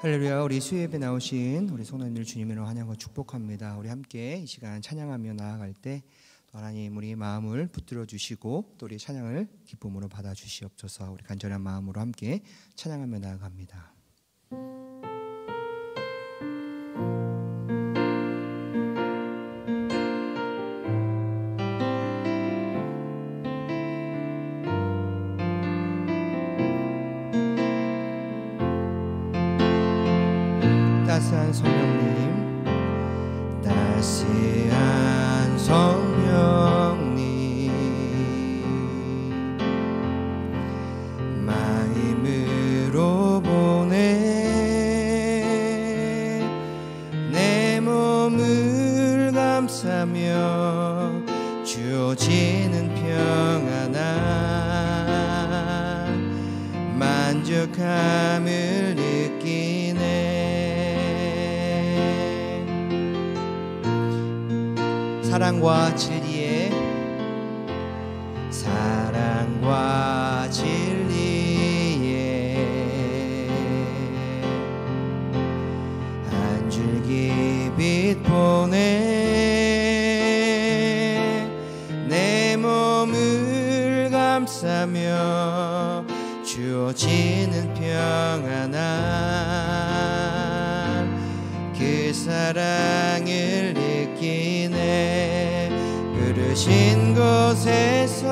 할렐루야. 우리 수요예배 나오신 우리 성도님들 주님으로 환영하고 축복합니다. 우리 함께 이 시간 찬양하며 나아갈 때 또 하나님 우리 마음을 붙들어 주시고 또 우리 찬양을 기쁨으로 받아 주시옵소서. 우리 간절한 마음으로 함께 찬양하며 나아갑니다. 따스한 성령님, 따스한 성령님, 마음으로 보내 내 몸을 감싸며 주어지는 평안함 만족함을 느끼네. 사랑과 진리에 한 줄기 빛 보내 내 몸을 감싸며 주어지는 평안함 그 사랑을 느끼네. 부르신 곳에서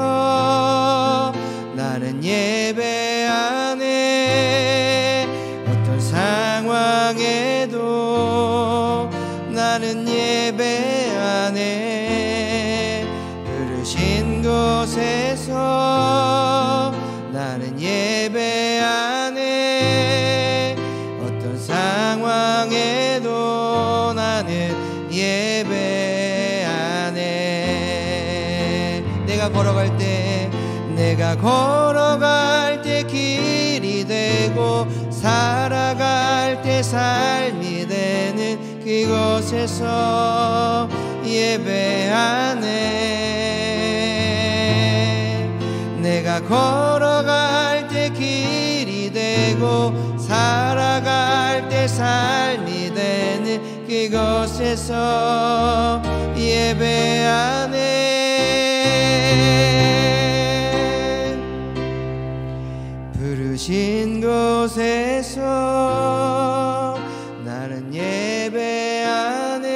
나는 예배하네. 어떤 상황에도 나는 예배하네. 부르신 곳에서 나는 예배하네. 어떤 상황에도 나는 예배하네. 내가 걸어갈 때 길이 되고 살아갈 때 삶이 되는 그곳에서 예배하네. 내가 걸어갈 때 길이 되고 살아갈 때 삶이 되는 그곳에서 예배하네. 부르신 곳에서 나는 예배하네.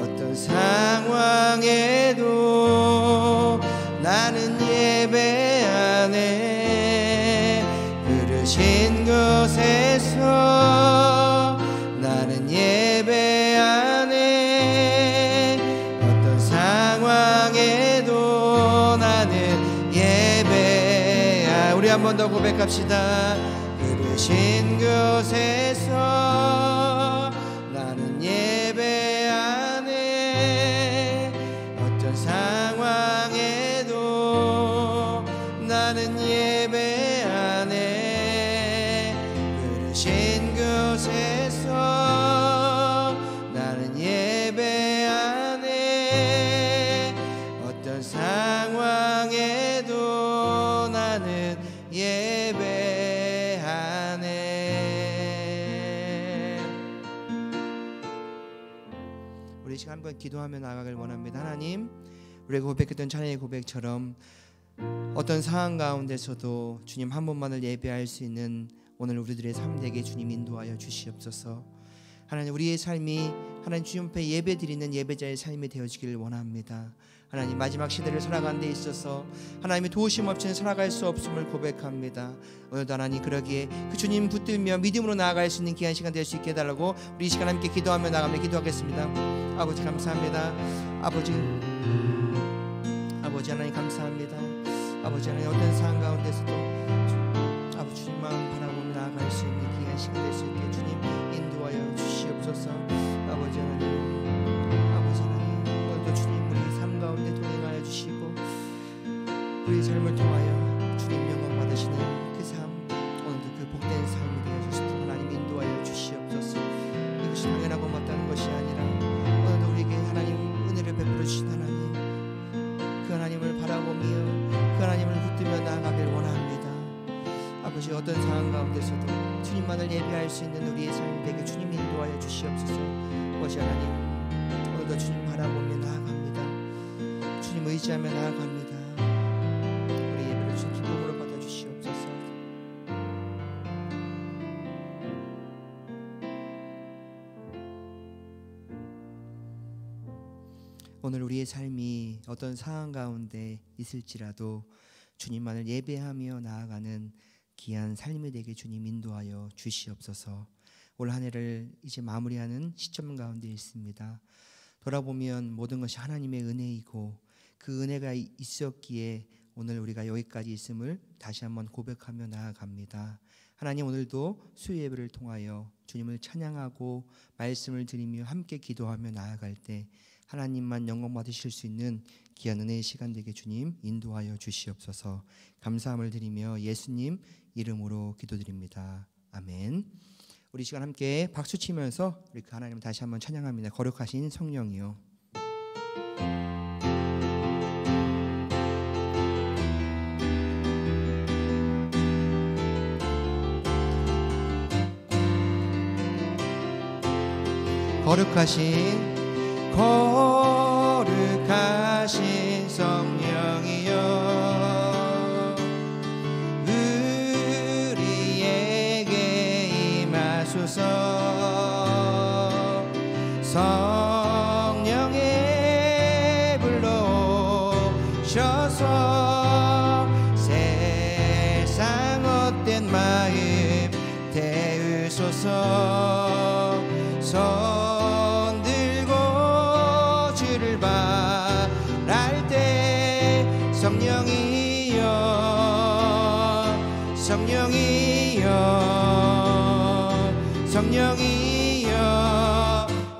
어떤 상황에도 나는 예배하네. 부르신 곳에서 나는 예배하네. 어떤 상황에도 나는 예배하네. 우리 한 번 더 고백합시다. 부르신 곳에서 나는 예배하네. 어떤 상황에도 나는 예배하네. 부르신 곳에서 나는 예배하네. 어떤 상황에도 나는 예배하네. 우리 시간 한번 기도하며 나아가길 원합니다. 하나님, 우리가 고백했던 찬양의 고백처럼 어떤 상황 가운데서도 주님 한 분만을 예배할 수 있는 오늘 우리들의 삶 되게 주님 인도하여 주시옵소서. 하나님, 우리의 삶이 하나님 주님 앞에 예배 드리는 예배자의 삶이 되어지기를 원합니다. 하나님, 마지막 시대를 살아가는 데 있어서 하나님의 도우심 없이는 살아갈 수 없음을 고백합니다. 오늘도 하나님 그러기에 그 주님 붙들며 믿음으로 나아갈 수 있는 귀한 시간 될 수 있게 해달라고 우리 이 시간 함께 기도하며 나가며 기도하겠습니다. 아버지 감사합니다. 아버지 하나님 감사합니다. 아버지 하나님 어떤 상황 가운데서도 아버지 주님 마음 바라보며 나아갈 수 있는 귀한 시간 될 수 있게 주님 인도하여 주시옵소서. 아버지 하나님 오늘도 주님 우리 삶 가운데 동행하여 주시고 우리 삶을 통하여 주님 영광 받으시는 그 삶, 오늘도 그 복된 삶이 되어 주시도록 하나님 인도하여 주시옵소서. 이것이 당연하고 마땅한 것이 아니라 오늘도 우리에게 하나님 은혜를 베풀어 주신 하나님, 그 하나님을 바라보며 그 하나님을 붙들며 나아가길 원합니다. 아버지 어떤 상황 가운데서도 주님만을 예배할 수 있는 우리의 삶이 되게 주님 인도하여 주시옵소서. 아버지 하나님, 오늘도 주님 바라보며 나아갑니다. 주님 의지하며 나아갑니다. 우리 예배를 주님 기쁨으로 받아주시옵소서. 오늘 우리의 삶이 어떤 상황 가운데 있을지라도 주님만을 예배하며 나아가는 귀한 삶이 되게 주님 인도하여 주시옵소서. 올 한 해를 이제 마무리하는 시점 가운데 있습니다. 돌아보면 모든 것이 하나님의 은혜이고 그 은혜가 있었기에 오늘 우리가 여기까지 있음을 다시 한번 고백하며 나아갑니다. 하나님, 오늘도 수요 예배를 통하여 주님을 찬양하고 말씀을 드리며 함께 기도하며 나아갈 때 하나님만 영광 받으실 수 있는 귀한 은혜의 시간 되게 주님 인도하여 주시옵소서. 감사함을 드리며 예수님 이름으로 기도드립니다. 아멘. 우리 시간 함께 박수 치면서 우리 그 하나님 다시 한번 찬양합니다. 거룩하신 성령이요. 거룩하신 성령이여, 우리에게 임하소서. 성령의 불로 오셔서 세상 헛된 마음 태우소서. 손 들고 주를 바랄 때 성령이여, 성령이여, 성령이여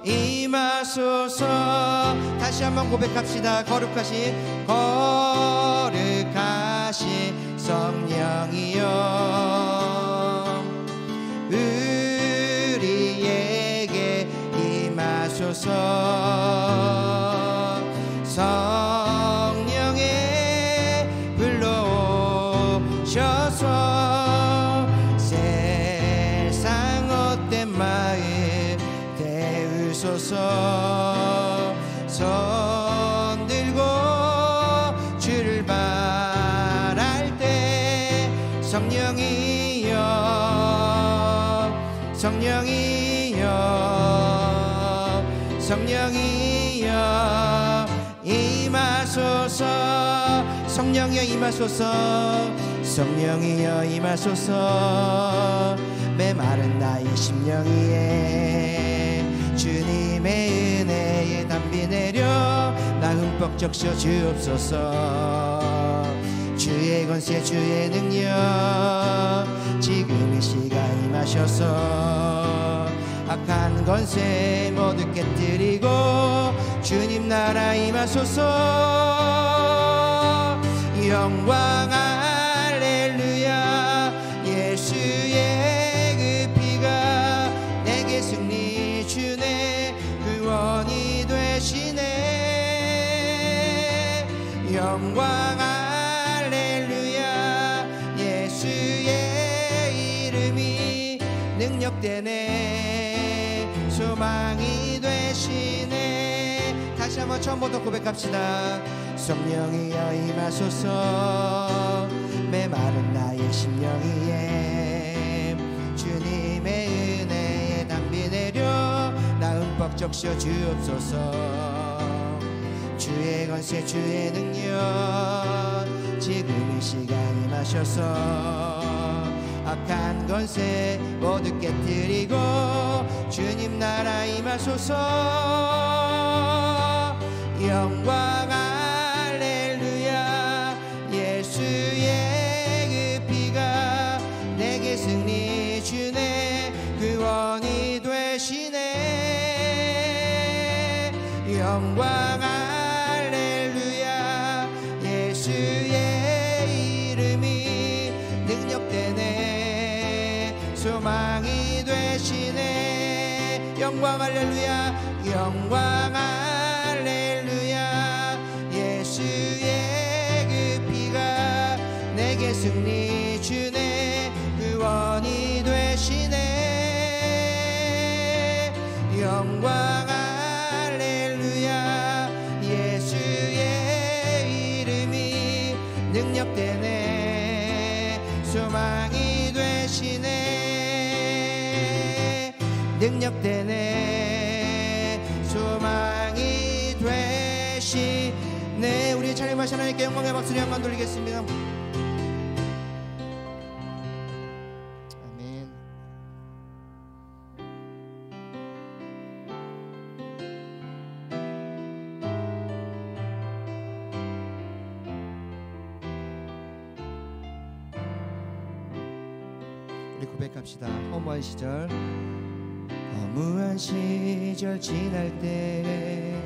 임하소서. 다시 한번 고백합시다. 거룩하신 성령이여, 우리에게 임하소서. 성령의 불로 오셔서 세상 헛된 마음 태우소서. 손 들고 주를 바랄 때 성령이여, 성령이여, 성령이여 임하소서. 성령이여 임하소서. 성령이여 임하소서. 메마른 나의 심령 위에 주님의 은혜의 담비 내려 나 흠뻑 적셔 주옵소서. 주의 권세 주의 능력 지금 이 시간 임하셔서 악한 권세 모두 깨뜨리고 주님 나라 임하소서. 영광 할렐루야. 예수의 그 피가 내게 승리 주네 구원이 되시네. 영광 할렐루야. 예수의 이름이 능력되네 소망이 되시네. 다시 한번 처음부터 고백합시다. 성령이여 임하소서. 메마른 나의 심령 위에 주님의 은혜의 담비 내려 나 흠뻑 적셔 주옵소서. 주의 권세 주의 능력 지금 이 시간 임하셔서 악한 권세 모두 깨뜨리고 주님 나라 임하소서. 영광 할렐루야. 예수의 그 피가 내게 승리 주네 구원이 되시네. 영광 할렐루야. 예수의 이름이 능력되네 소망이 되시네. 영광 할렐루야. 영광 할렐루야. 예수의 그 피가 내게 승리 주네 되시네. 능력되네. 소망이 되시네. 우리 찬양하신 하나님께 영광의 박수를 한번 돌리겠습니다. 아멘. 우리 고백합시다. 허무한 시절, 허무한 시절 지날 때,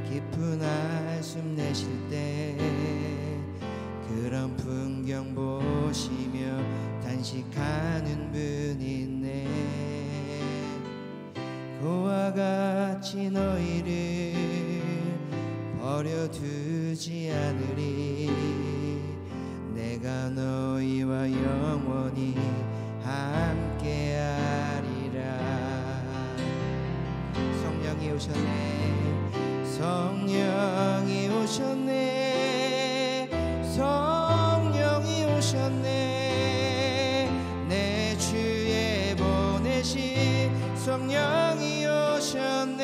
깊은 한숨 내쉴 때, 그런 풍경 보시며 단식하는 분이 있네. 그와 같이 너희를 버려두지 않으리. 내가 너희와 영원히 함께하리라. 성령이 오셨네. 성령이 오셨네. 성령이 오셨네. 내 주에 보내신 성령이 오셨네.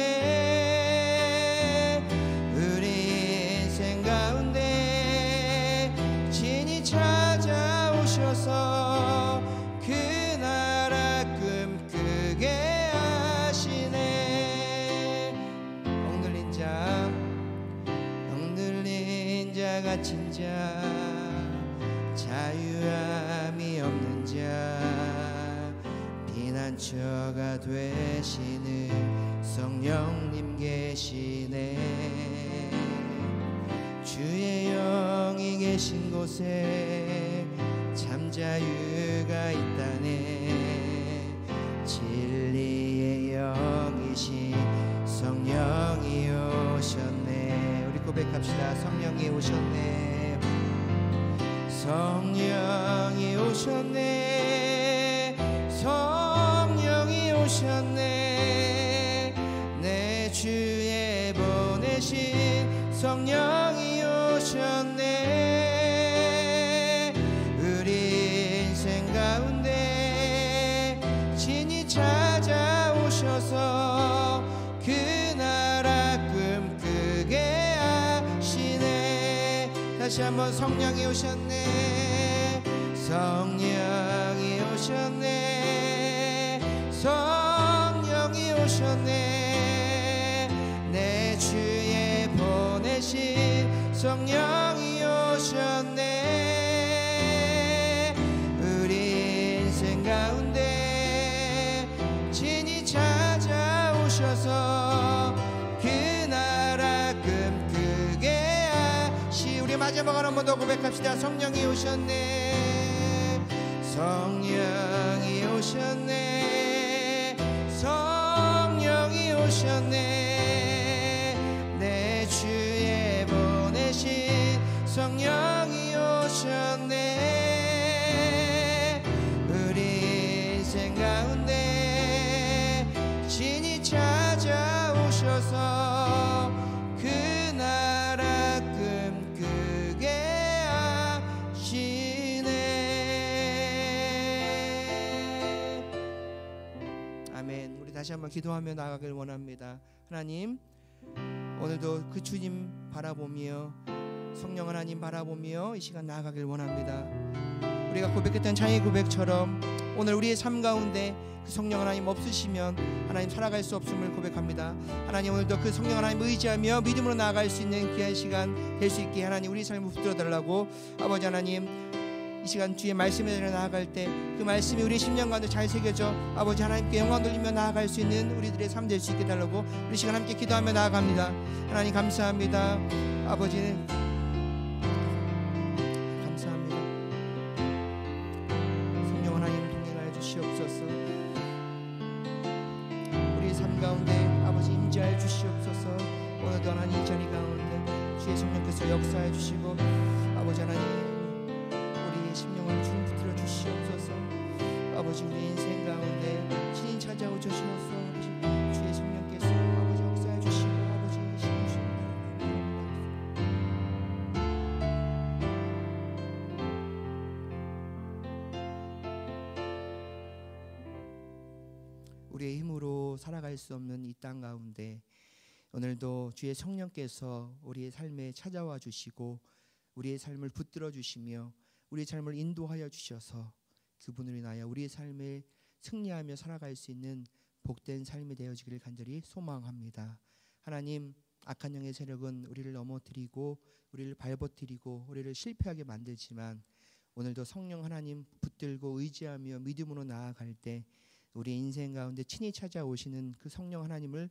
우리 인생 가운데 진히 찾아오셔서 그 나라 꿈꾸게 하시네. 억눌린 자 갇힌 자, 자유함이 없는 자, 피난처가 되시는 성령님 계시네. 주의 영이 계신 곳에 참 자유가 있다네. 진리의 영이신 성령이 오셨네. 우리 고백합시다. 성령이 오셨네. 성령이 오셨네. 성령이 오셨네. 내 주에 보내신 성령이 오셨네. 우리 인생 가운데 진히 찾아오셔서 그 나라 꿈꾸게 하시네. 다시 한번 성령이 오셨네. 성령이 오셨네. 성령이 오셨네. 내 주에 보내신 성령이 오셨네. 우리 인생 가운데 진히 찾아오셔서 그 나라 꿈꾸게 하시. 우리 마지막으로 한 번 더 고백합시다. 성령이 오셨네. 성령이 오셨네. 성령이 오셨네. 내 주에 보내신 성령이 오셨네. 우리 인생 가운데 진히 찾아오셔서 그 나라 꿈꾸게 하시네. 아멘. 우리 다시 한번 기도하며 나아가길 원합니다. 하나님, 오늘도 그 주님 바라보며 성령 하나님 바라보며 이 시간 나아가길 원합니다. 우리가 고백했던 찬양의 고백처럼 오늘 우리의 삶 가운데 그 성령 하나님 없으시면 하나님 살아갈 수 없음을 고백합니다. 하나님, 오늘도 그 성령 하나님 의지하며 믿음으로 나아갈 수 있는 귀한 시간 될 수 있게 하나님 우리 삶을 붙들어 달라고. 아버지 하나님, 이 시간 주의 말씀에 대해 나아갈 때 그 말씀이 우리 심령 가운데 잘 새겨져 아버지 하나님께 영광 돌리며 나아갈 수 있는 우리들의 삶 될 수 있게 달라고 우리 시간 함께 기도하며 나아갑니다. 하나님 감사합니다. 아버지는 감사합니다. 성령 하나님 동행하여 주시옵소서. 우리 삶 가운데 아버지 임재하여 주시옵소서. 오늘도 하나님 이 자리 가운데 주의 성령께서 역사해 주시고 아버지 하나님 우리의 심령을 주님 붙들어 주시옵소서. 아버지 우리 인생 가운데 신이 찾아오 주시옵소서. 주의 성령께서 아버지 역사해 주시고 아버지 신으시옵소서. 우리의 힘으로 살아갈 수 없는 이 땅 가운데 오늘도 주의 성령께서 우리의 삶에 찾아와 주시고 우리의 삶을 붙들어 주시며 우리의 삶을 인도하여 주셔서 그분으로 인하여 우리의 삶을 승리하며 살아갈 수 있는 복된 삶이 되어지기를 간절히 소망합니다. 하나님, 악한 영의 세력은 우리를 넘어뜨리고 우리를 밟아뜨리고 우리를 실패하게 만들지만 오늘도 성령 하나님 붙들고 의지하며 믿음으로 나아갈 때 우리 인생 가운데 친히 찾아오시는 그 성령 하나님을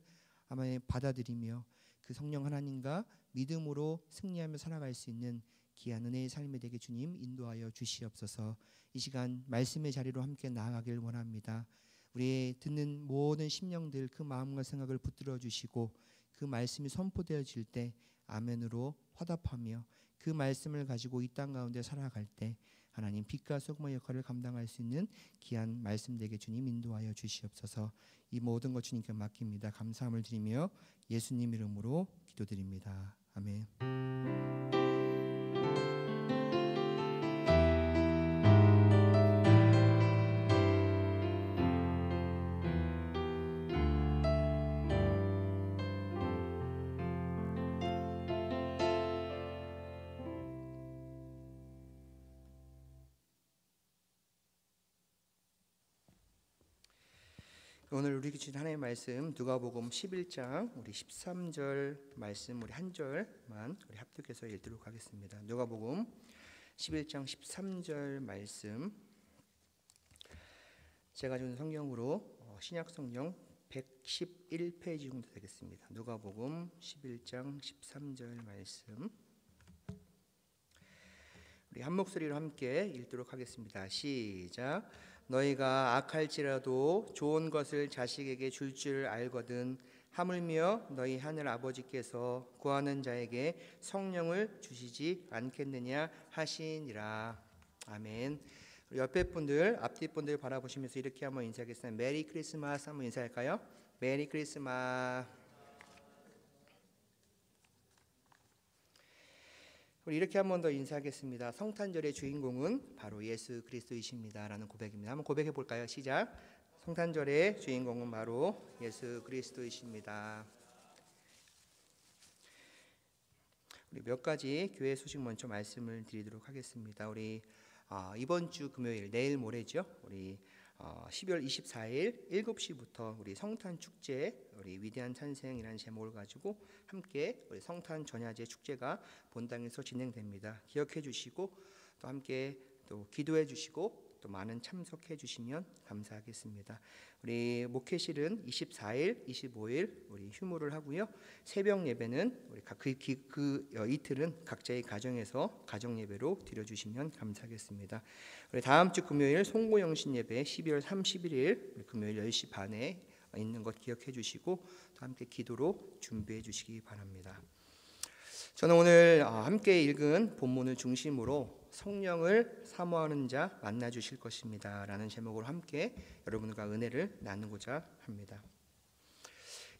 아마 받아들이며 그 성령 하나님과 믿음으로 승리하며 살아갈 수 있는 귀한 은혜의 삶이 되게 주님 인도하여 주시옵소서. 이 시간 말씀의 자리로 함께 나아가길 원합니다. 우리의 듣는 모든 심령들 그 마음과 생각을 붙들어 주시고 그 말씀이 선포되어질 때 아멘으로 화답하며 그 말씀을 가지고 이 땅 가운데 살아갈 때 하나님 빛과 소금의 역할을 감당할 수 있는 귀한 말씀 되게 주님 인도하여 주시옵소서. 이 모든 것 주님께 맡깁니다. 감사함을 드리며 예수님 이름으로 기도드립니다. 아멘. 오늘 우리 주신 하나님의 말씀 누가복음 11장 우리 13절 말씀 우리 한 절만 우리 합독해서 읽도록 하겠습니다. 누가복음 11장 13절 말씀 제가 준 성경으로 신약 성경 111페이지 정도 되겠습니다. 누가복음 11장 13절 말씀 우리 한 목소리로 함께 읽도록 하겠습니다. 시작. 너희가 악할지라도 좋은 것을 자식에게 줄 줄 알거든 하물며 너희 하늘 아버지께서 구하는 자에게 성령을 주시지 않겠느냐 하시니라. 아멘. 우리 옆에 분들 앞뒤 분들 바라보시면서 이렇게 한번 인사하겠습니다. 메리 크리스마스 한번 인사할까요? 메리 크리스마스. 우리 이렇게 한 번 더 인사하겠습니다. 성탄절의 주인공은 바로 예수 그리스도이십니다 라는 고백입니다. 한번 고백해 볼까요? 시작. 성탄절의 주인공은 바로 예수 그리스도이십니다. 우리 몇 가지 교회 소식 먼저 말씀을 드리도록 하겠습니다. 우리 이번 주 금요일 내일 모레죠. 우리 12월 24일 7시부터 우리 성탄 축제 우리 위대한 탄생이라는 제목을 가지고 함께 우리 성탄 전야제 축제가 본당에서 진행됩니다. 기억해 주시고 또 함께 또 기도해 주시고 또 많은 참석해 주시면 감사하겠습니다. 우리 목회실은 24일, 25일 우리 휴무를 하고요. 새벽 예배는 우리 이틀은 각자의 가정에서 가정 예배로 드려주시면 감사하겠습니다. 우리 다음 주 금요일 송고영신 예배 12월 31일 금요일 10시 반에 있는 것 기억해 주시고 또 함께 기도로 준비해 주시기 바랍니다. 저는 오늘 함께 읽은 본문을 중심으로 성령을 사모하는 자 만나 주실 것입니다 라는 제목으로 함께 여러분과 은혜를 나누고자 합니다.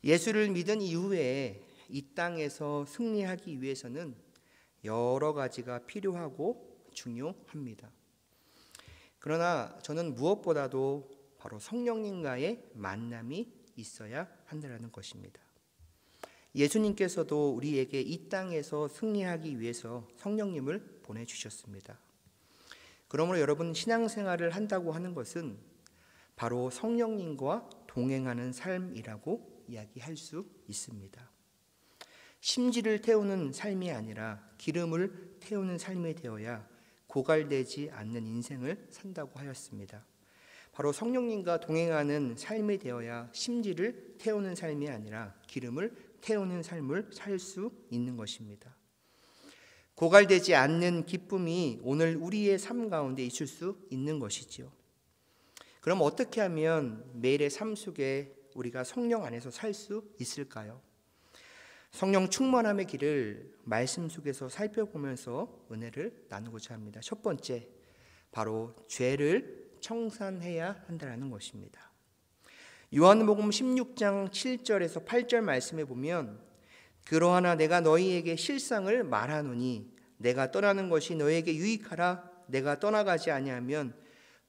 예수를 믿은 이후에 이 땅에서 승리하기 위해서는 여러 가지가 필요하고 중요합니다. 그러나 저는 무엇보다도 바로 성령님과의 만남이 있어야 한다는 것입니다. 예수님께서도 우리에게 이 땅에서 승리하기 위해서 성령님을 보내주셨습니다. 그러므로 여러분 신앙생활을 한다고 하는 것은 바로 성령님과 동행하는 삶이라고 이야기할 수 있습니다. 심지를 태우는 삶이 아니라 기름을 태우는 삶이 되어야 고갈되지 않는 인생을 산다고 하였습니다. 바로 성령님과 동행하는 삶이 되어야 심지를 태우는 삶이 아니라 기름을 태우는 삶을 살 수 있는 것입니다. 고갈되지 않는 기쁨이 오늘 우리의 삶 가운데 있을 수 있는 것이지요. 그럼 어떻게 하면 매일의 삶 속에 우리가 성령 안에서 살 수 있을까요? 성령 충만함의 길을 말씀 속에서 살펴보면서 은혜를 나누고자 합니다. 첫 번째, 바로 죄를 청산해야 한다는 것입니다. 요한복음 16장 7절에서 8절 말씀에 보면 그러하나 내가 너희에게 실상을 말하노니 내가 떠나는 것이 너희에게 유익하라. 내가 떠나가지 아니하면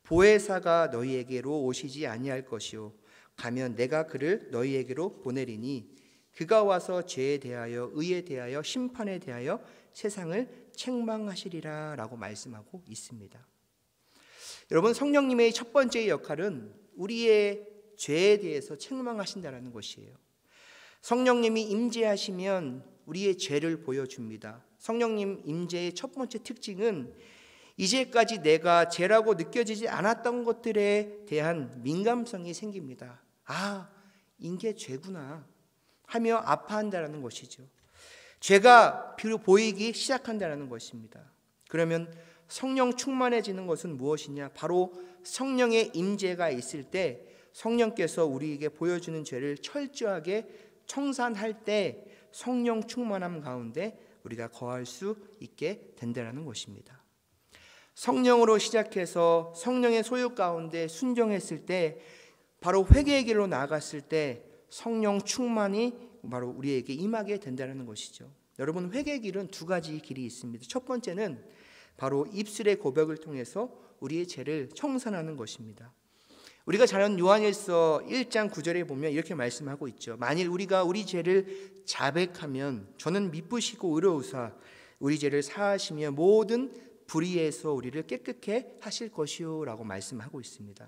보혜사가 너희에게로 오시지 아니할 것이요 가면 내가 그를 너희에게로 보내리니 그가 와서 죄에 대하여 의에 대하여 심판에 대하여 세상을 책망하시리라 라고 말씀하고 있습니다. 여러분, 성령님의 첫 번째 역할은 우리의 죄에 대해서 책망하신다는 것이에요. 성령님이 임재하시면 우리의 죄를 보여줍니다. 성령님 임재의 첫 번째 특징은 이제까지 내가 죄라고 느껴지지 않았던 것들에 대한 민감성이 생깁니다. 아, 이게 죄구나 하며 아파한다는 것이죠. 죄가 비로 보이기 시작한다는 것입니다. 그러면 성령 충만해지는 것은 무엇이냐? 바로 성령의 임재가 있을 때 성령께서 우리에게 보여주는 죄를 철저하게 청산할 때 성령 충만함 가운데 우리가 거할 수 있게 된다는 것입니다. 성령으로 시작해서 성령의 소유 가운데 순종했을 때, 바로 회개의 길로 나아갔을 때 성령 충만이 바로 우리에게 임하게 된다는 것이죠. 여러분, 회개의 길은 두 가지 길이 있습니다. 첫 번째는 바로 입술의 고백을 통해서 우리의 죄를 청산하는 것입니다. 우리가 잘 아는 요한일서 1장 9절에 보면 이렇게 말씀하고 있죠. 만일 우리가 우리 죄를 자백하면 저는 미쁘시고 의로우사 우리 죄를 사하시며 모든 불의에서 우리를 깨끗게 하실 것이요 라고 말씀하고 있습니다.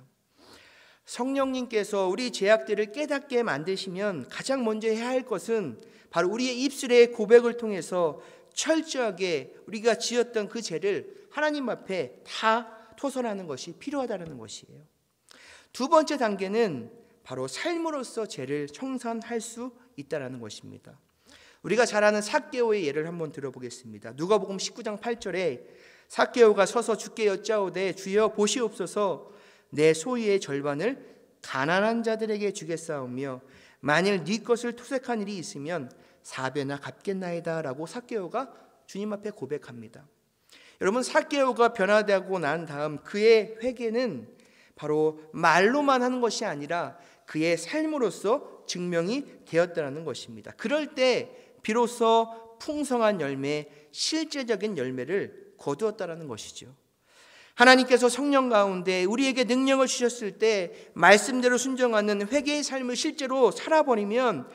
성령님께서 우리 죄악들을 깨닫게 만드시면 가장 먼저 해야 할 것은 바로 우리의 입술의 고백을 통해서 철저하게 우리가 지었던 그 죄를 하나님 앞에 다 토설하는 것이 필요하다는 것이에요. 두 번째 단계는 바로 삶으로서 죄를 청산할 수 있다는 것입니다. 우리가 잘 아는 삭개오의 예를 한번 들어보겠습니다. 누가복음 19장 8절에 삭개오가 서서 주께 여짜오되 주여 보시옵소서 내 소유의 절반을 가난한 자들에게 주겠사오며 만일 네 것을 토색한 일이 있으면 4배나 갚겠나이다 라고 삭개오가 주님 앞에 고백합니다. 여러분, 삭개오가 변화되고 난 다음 그의 회개는 바로 말로만 하는 것이 아니라 그의 삶으로서 증명이 되었다는 것입니다. 그럴 때 비로소 풍성한 열매, 실제적인 열매를 거두었다는 것이죠. 하나님께서 성령 가운데 우리에게 능력을 주셨을 때 말씀대로 순종하는 회개의 삶을 실제로 살아버리면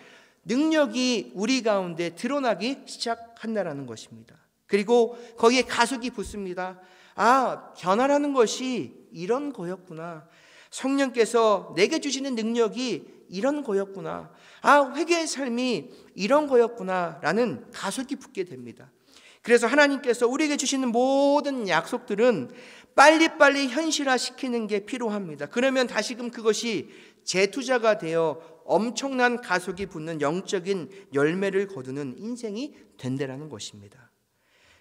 능력이 우리 가운데 드러나기 시작한다는 것입니다. 그리고 거기에 가속이 붙습니다. 아, 변화라는 것이 이런 거였구나. 성령께서 내게 주시는 능력이 이런 거였구나. 아, 회개의 삶이 이런 거였구나 라는 가속이 붙게 됩니다. 그래서 하나님께서 우리에게 주시는 모든 약속들은 빨리빨리 현실화시키는 게 필요합니다. 그러면 다시금 그것이 재투자가 되어 엄청난 가속이 붙는 영적인 열매를 거두는 인생이 된다는 것입니다.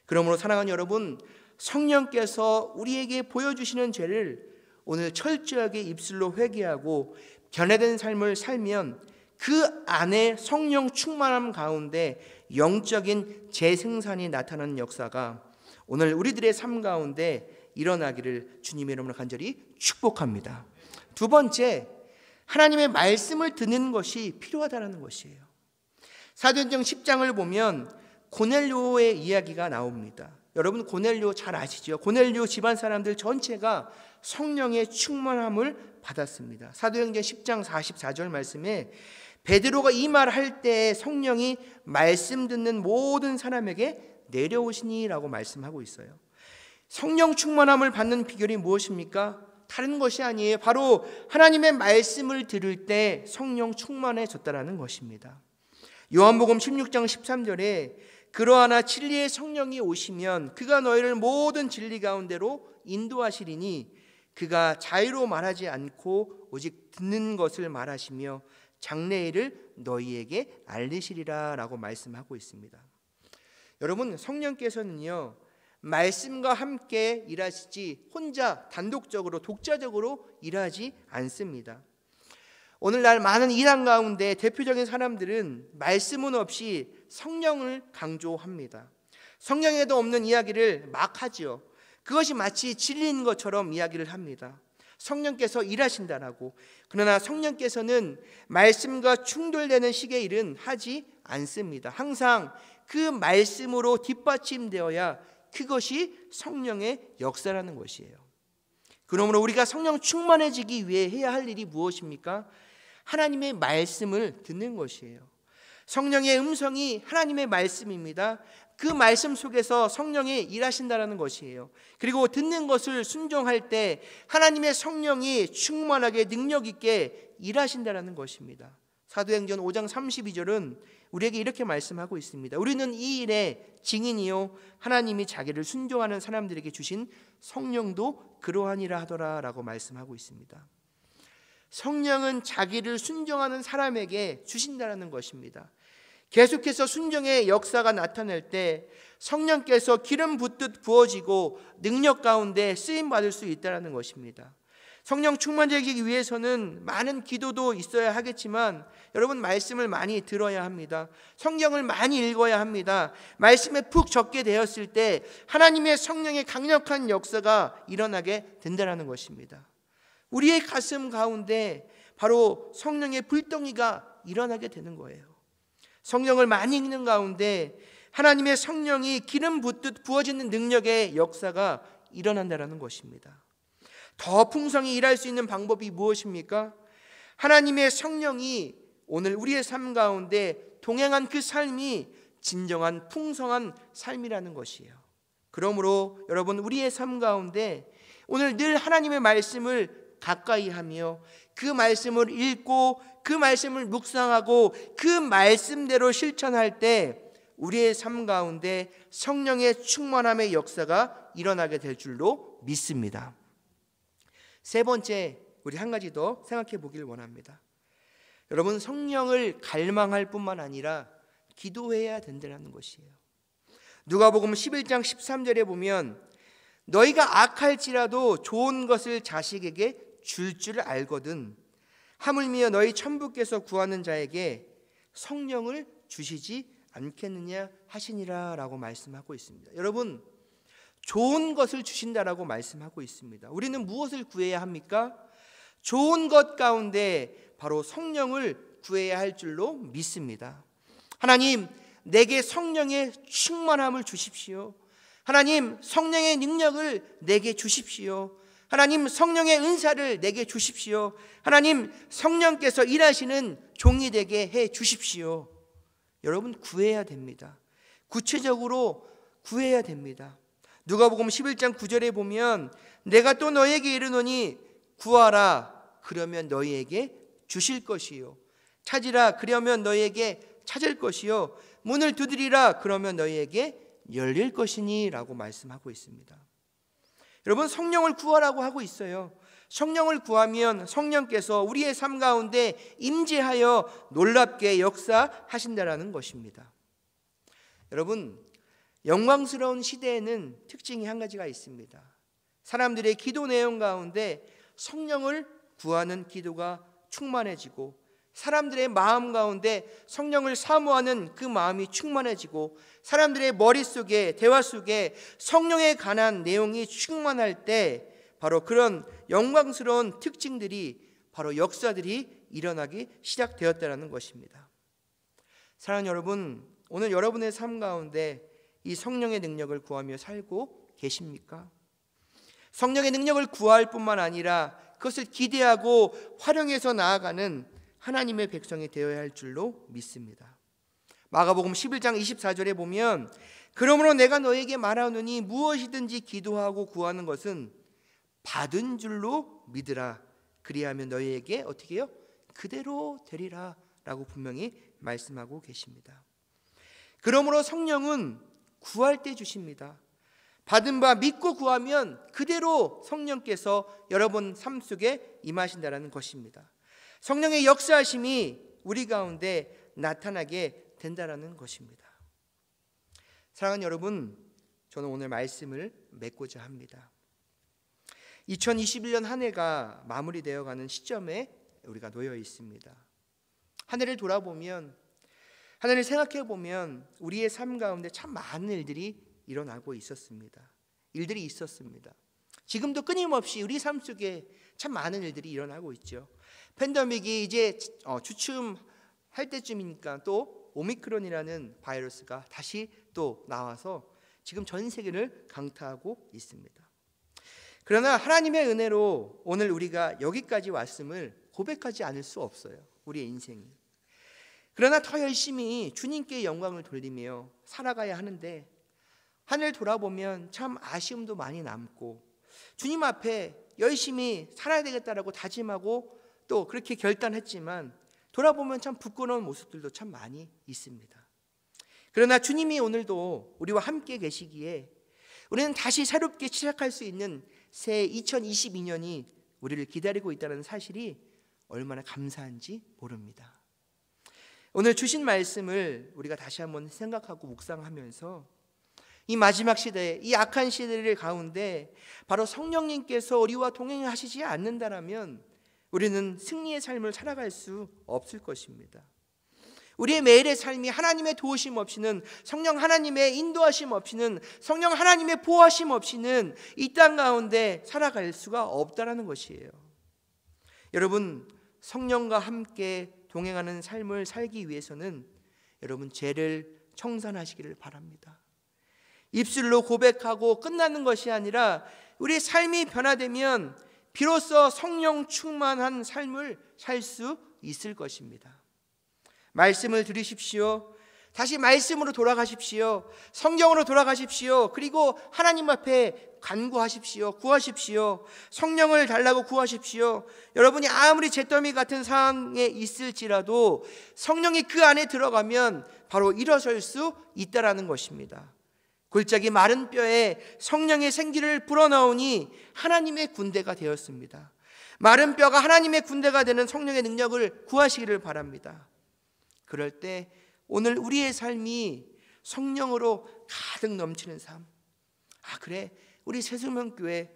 그러므로 사랑하는 여러분, 성령께서 우리에게 보여주시는 죄를 오늘 철저하게 입술로 회개하고 변화된 삶을 살면 그 안에 성령 충만함 가운데 영적인 재생산이 나타나는 역사가 오늘 우리들의 삶 가운데 일어나기를 주님의 이름으로 간절히 축복합니다. 두 번째, 하나님의 말씀을 듣는 것이 필요하다는 것이에요. 사도행전 10장을 보면 고넬료의 이야기가 나옵니다. 여러분, 고넬료 잘 아시죠? 고넬료 집안 사람들 전체가 성령의 충만함을 받았습니다. 사도행전 10장 44절 말씀에 베드로가 이 말 할 때 성령이 말씀 듣는 모든 사람에게 내려오시니라고 말씀하고 있어요. 성령 충만함을 받는 비결이 무엇입니까? 다른 것이 아니에요. 바로 하나님의 말씀을 들을 때 성령 충만해졌다는 것입니다. 요한복음 16장 13절에 그러하나 진리의 성령이 오시면 그가 너희를 모든 진리 가운데로 인도하시리니 그가 자유로 말하지 않고 오직 듣는 것을 말하시며 장래일을 너희에게 알리시리라 라고 말씀하고 있습니다. 여러분, 성령께서는요 말씀과 함께 일하시지 혼자 단독적으로 독자적으로 일하지 않습니다. 오늘날 많은 이단 가운데 대표적인 사람들은 말씀은 없이 성령을 강조합니다. 성령에도 없는 이야기를 막 하죠. 그것이 마치 진리인 것처럼 이야기를 합니다. 성령께서 일하신다라고. 그러나 성령께서는 말씀과 충돌되는 식의 일은 하지 않습니다. 항상 그 말씀으로 뒷받침되어야 그것이 성령의 역사라는 것이에요. 그러므로 우리가 성령 충만해지기 위해 해야 할 일이 무엇입니까? 하나님의 말씀을 듣는 것이에요. 성령의 음성이 하나님의 말씀입니다. 그 말씀 속에서 성령이 일하신다는 것이에요. 그리고 듣는 것을 순종할 때 하나님의 성령이 충만하게 능력 있게 일하신다는 것입니다. 사도행전 5장 32절은 우리에게 이렇게 말씀하고 있습니다. 우리는 이 일의 증인이요 하나님이 자기를 순종하는 사람들에게 주신 성령도 그러하니라 하더라 라고 말씀하고 있습니다. 성령은 자기를 순종하는 사람에게 주신다는 것입니다. 계속해서 순종의 역사가 나타날 때 성령께서 기름 붓듯 부어지고 능력 가운데 쓰임 받을 수 있다는 것입니다. 성령 충만되기 위해서는 많은 기도도 있어야 하겠지만 여러분 말씀을 많이 들어야 합니다. 성경을 많이 읽어야 합니다. 말씀에 푹 적게 되었을 때 하나님의 성령의 강력한 역사가 일어나게 된다는 것입니다. 우리의 가슴 가운데 바로 성령의 불덩이가 일어나게 되는 거예요. 성경을 많이 읽는 가운데 하나님의 성령이 기름 붓듯 부어지는 능력의 역사가 일어난다는 것입니다. 더 풍성히 일할 수 있는 방법이 무엇입니까? 하나님의 성령이 오늘 우리의 삶 가운데 동행한 그 삶이 진정한 풍성한 삶이라는 것이에요. 그러므로 여러분 우리의 삶 가운데 오늘 늘 하나님의 말씀을 가까이 하며 그 말씀을 읽고 그 말씀을 묵상하고 그 말씀대로 실천할 때 우리의 삶 가운데 성령의 충만함의 역사가 일어나게 될 줄로 믿습니다. 세 번째, 우리 한 가지 더 생각해 보길 원합니다. 여러분 성령을 갈망할 뿐만 아니라 기도해야 된다는 것이에요. 누가복음 11장 13절에 보면 너희가 악할지라도 좋은 것을 자식에게 줄 알거든 하물며 너희 천부께서 구하는 자에게 성령을 주시지 않겠느냐 하시니라 라고 말씀하고 있습니다. 여러분 좋은 것을 주신다라고 말씀하고 있습니다. 우리는 무엇을 구해야 합니까? 좋은 것 가운데 바로 성령을 구해야 할 줄로 믿습니다. 하나님 내게 성령의 충만함을 주십시오. 하나님 성령의 능력을 내게 주십시오. 하나님 성령의 은사를 내게 주십시오. 하나님 성령께서 일하시는 종이 되게 해 주십시오. 여러분 구해야 됩니다. 구체적으로 구해야 됩니다. 누가복음 11장 9절에 보면 내가 또 너에게 이르노니 구하라 그러면 너희에게 주실 것이요 찾으라 그러면 너희에게 찾을 것이요 문을 두드리라 그러면 너희에게 열릴 것이니 라고 말씀하고 있습니다. 여러분 성령을 구하라고 하고 있어요. 성령을 구하면 성령께서 우리의 삶 가운데 임재하여 놀랍게 역사하신다라는 것입니다. 여러분 영광스러운 시대에는 특징이 한 가지가 있습니다. 사람들의 기도 내용 가운데 성령을 구하는 기도가 충만해지고 사람들의 마음 가운데 성령을 사모하는 그 마음이 충만해지고 사람들의 머릿속에 대화 속에 성령에 관한 내용이 충만할 때 바로 그런 영광스러운 특징들이 바로 역사들이 일어나기 시작되었다는 것입니다. 사랑하는 여러분, 오늘 여러분의 삶 가운데 이 성령의 능력을 구하며 살고 계십니까? 성령의 능력을 구할 뿐만 아니라 그것을 기대하고 활용해서 나아가는 하나님의 백성이 되어야 할 줄로 믿습니다. 마가복음 11장 24절에 보면 그러므로 내가 너에게 말하노니 무엇이든지 기도하고 구하는 것은 받은 줄로 믿으라. 그리하면 너희에게 어떻게 해요? 그대로 되리라 라고 분명히 말씀하고 계십니다. 그러므로 성령은 구할 때 주십니다. 받은 바 믿고 구하면 그대로 성령께서 여러분 삶 속에 임하신다는 것입니다. 성령의 역사하심이 우리 가운데 나타나게 된다는 것입니다. 사랑하는 여러분, 저는 오늘 말씀을 맺고자 합니다. 2021년 한 해가 마무리되어 가는 시점에 우리가 놓여 있습니다. 한 해를 돌아보면, 한 해를 생각해 보면 우리의 삶 가운데 참 많은 일들이 일어나고 있었습니다. 일들이 있었습니다. 지금도 끊임없이 우리 삶 속에 참 많은 일들이 일어나고 있죠. 팬데믹이 이제 주춤할 때쯤이니까 또 오미크론이라는 바이러스가 다시 또 나와서 지금 전 세계를 강타하고 있습니다. 그러나 하나님의 은혜로 오늘 우리가 여기까지 왔음을 고백하지 않을 수 없어요. 우리의 인생이. 그러나 더 열심히 주님께 영광을 돌리며 살아가야 하는데 하늘 돌아보면 참 아쉬움도 많이 남고 주님 앞에 열심히 살아야 되겠다라고 다짐하고 또 그렇게 결단했지만 돌아보면 참 부끄러운 모습들도 참 많이 있습니다. 그러나 주님이 오늘도 우리와 함께 계시기에 우리는 다시 새롭게 시작할 수 있는 새 2022년이 우리를 기다리고 있다는 사실이 얼마나 감사한지 모릅니다. 오늘 주신 말씀을 우리가 다시 한번 생각하고 묵상하면서 이 마지막 시대, 이 악한 시대를 가운데 바로 성령님께서 우리와 동행하시지 않는다라면 우리는 승리의 삶을 살아갈 수 없을 것입니다. 우리의 매일의 삶이 하나님의 도우심 없이는, 성령 하나님의 인도하심 없이는, 성령 하나님의 보호하심 없이는 이 땅 가운데 살아갈 수가 없다라는 것이에요. 여러분, 성령과 함께 동행하는 삶을 살기 위해서는 여러분 죄를 청산하시기를 바랍니다. 입술로 고백하고 끝나는 것이 아니라 우리의 삶이 변화되면 비로소 성령 충만한 삶을 살 수 있을 것입니다. 말씀을 들으십시오. 다시 말씀으로 돌아가십시오. 성경으로 돌아가십시오. 그리고 하나님 앞에 간구하십시오. 구하십시오. 성령을 달라고 구하십시오. 여러분이 아무리 잿더미 같은 상황에 있을지라도 성령이 그 안에 들어가면 바로 일어설 수 있다라는 것입니다. 골짜기 마른 뼈에 성령의 생기를 불어넣으니 하나님의 군대가 되었습니다. 마른 뼈가 하나님의 군대가 되는 성령의 능력을 구하시기를 바랍니다. 그럴 때 오늘 우리의 삶이 성령으로 가득 넘치는 삶. 그래, 우리 새생명교회에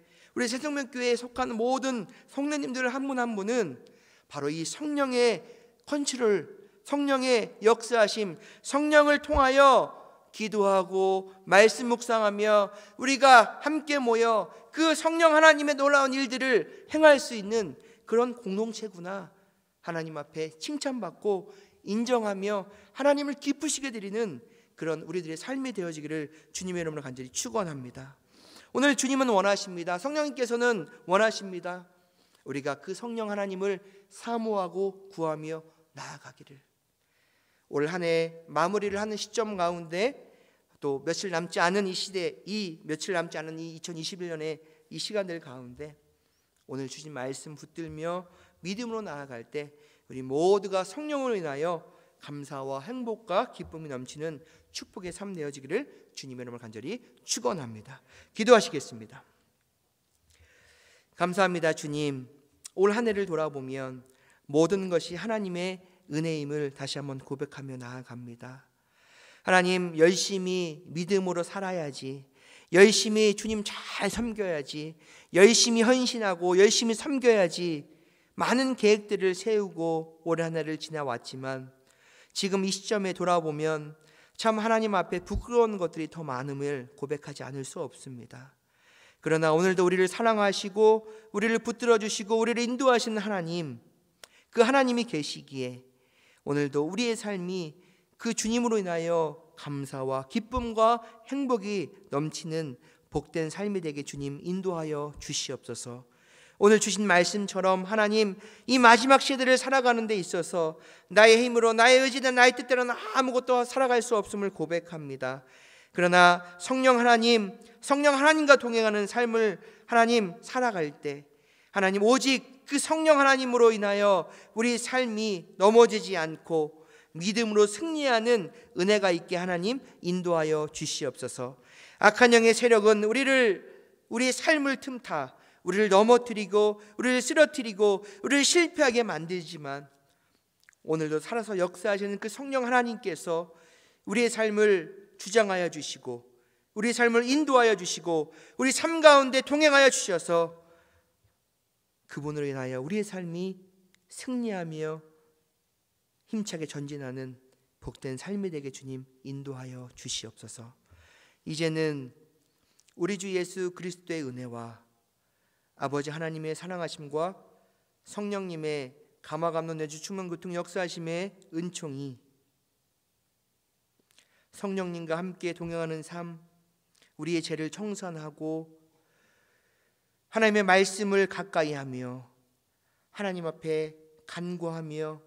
속한 모든 성도님들 한 분 한 분은 바로 이 성령의 컨트롤, 성령의 역사하심, 성령을 통하여 기도하고 말씀 묵상하며 우리가 함께 모여 그 성령 하나님의 놀라운 일들을 행할 수 있는 그런 공동체구나. 하나님 앞에 칭찬받고 인정하며 하나님을 기쁘시게 드리는 그런 우리들의 삶이 되어지기를 주님의 이름으로 간절히 축원합니다. 오늘 주님은 원하십니다. 성령님께서는 원하십니다. 우리가 그 성령 하나님을 사모하고 구하며 나아가기를. 올 한 해 마무리를 하는 시점 가운데 또 며칠 남지 않은 이 시대, 며칠 남지 않은 이 2021년의 이 시간들 가운데 오늘 주신 말씀 붙들며 믿음으로 나아갈 때 우리 모두가 성령으로 인하여 감사와 행복과 기쁨이 넘치는 축복의 삶 되어지기를 주님의 이름으로 간절히 축원합니다. 기도하시겠습니다. 감사합니다. 주님, 올 한 해를 돌아보면 모든 것이 하나님의 은혜임을 다시 한번 고백하며 나아갑니다. 하나님, 열심히 믿음으로 살아야지, 열심히 주님 잘 섬겨야지, 열심히 헌신하고 열심히 섬겨야지 많은 계획들을 세우고 올 한 해를 지나왔지만 지금 이 시점에 돌아보면 참 하나님 앞에 부끄러운 것들이 더 많음을 고백하지 않을 수 없습니다. 그러나 오늘도 우리를 사랑하시고 우리를 붙들어 주시고 우리를 인도하시는 하나님, 그 하나님이 계시기에 오늘도 우리의 삶이 그 주님으로 인하여 감사와 기쁨과 행복이 넘치는 복된 삶이 되게 주님 인도하여 주시옵소서. 오늘 주신 말씀처럼 하나님, 이 마지막 시대를 살아가는 데 있어서 나의 힘으로, 나의 의지나 나의 뜻대로는 아무것도 살아갈 수 없음을 고백합니다. 그러나 성령 하나님과 동행하는 삶을 하나님 살아갈 때 하나님, 오직 그 성령 하나님으로 인하여 우리 삶이 넘어지지 않고 믿음으로 승리하는 은혜가 있게 하나님 인도하여 주시옵소서. 악한 영의 세력은 우리의 삶을 틈타 우리를 넘어뜨리고 우리를 쓰러뜨리고 우리를 실패하게 만들지만 오늘도 살아서 역사하시는 그 성령 하나님께서 우리의 삶을 주장하여 주시고 우리의 삶을 인도하여 주시고 우리 삶 가운데 동행하여 주셔서 그분으로 인하여 우리의 삶이 승리하며 힘차게 전진하는 복된 삶이 되게 주님 인도하여 주시옵소서. 이제는 우리 주 예수 그리스도의 은혜와 아버지 하나님의 사랑하심과 성령님의 감화감동 내주 충만 고통 역사하심의 은총이 성령님과 함께 동행하는 삶, 우리의 죄를 청산하고 하나님의 말씀을 가까이 하며 하나님 앞에 간구하며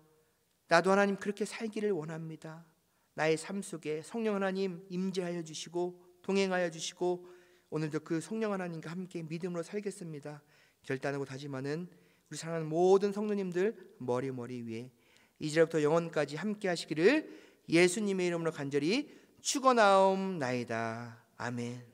나도 하나님 그렇게 살기를 원합니다. 나의 삶 속에 성령 하나님 임재하여 주시고 동행하여 주시고 오늘도 그 성령 하나님과 함께 믿음으로 살겠습니다. 결단하고 다짐하는 우리 사랑하는 모든 성도님들 머리 위에 이제부터 영원까지 함께 하시기를 예수님의 이름으로 간절히 축원하옵나이다. 아멘.